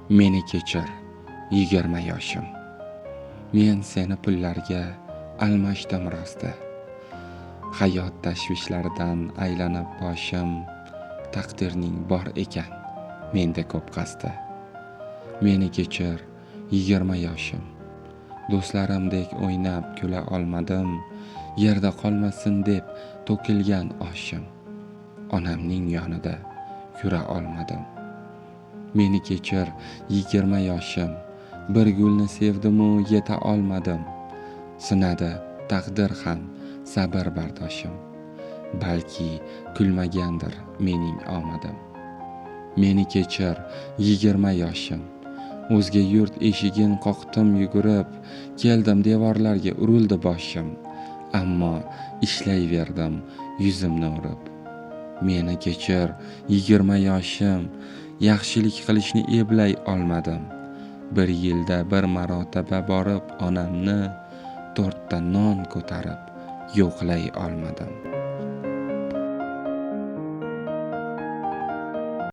Meni kechir, 20 yoshim. Men seni pullarga almashdim rosti. Hayot tashvishlaridan aylanib boshim, taqdirning bor ekan menda ko'p qasdi. Meni kechir, 20 yoshim. Do'stlarimdek o'ynab kula olmadim, yerda qolmasin deb to'kilgan oshim. Onamning yonida yura olmadim. Meni kechir, 20 yoshim. Bir gulni sevdimu yeta olmadim. Sinadi taqdir ham sabr bardoshim. Balki kulmagandir mening omadim. Meni kechir, 20 yoshim. O'zga yurt eshigin qoqdim yugurib, keldim devorlarga urildi boshim. Ammo ishlayverdim yuzimni urib. Meni kechir, 20 yoshim. Yaxshilik qilishni eplay olmadim. Bir yilda bir marotaba borib onamni 4 ta non ko'tarib yo'qlay olmadim.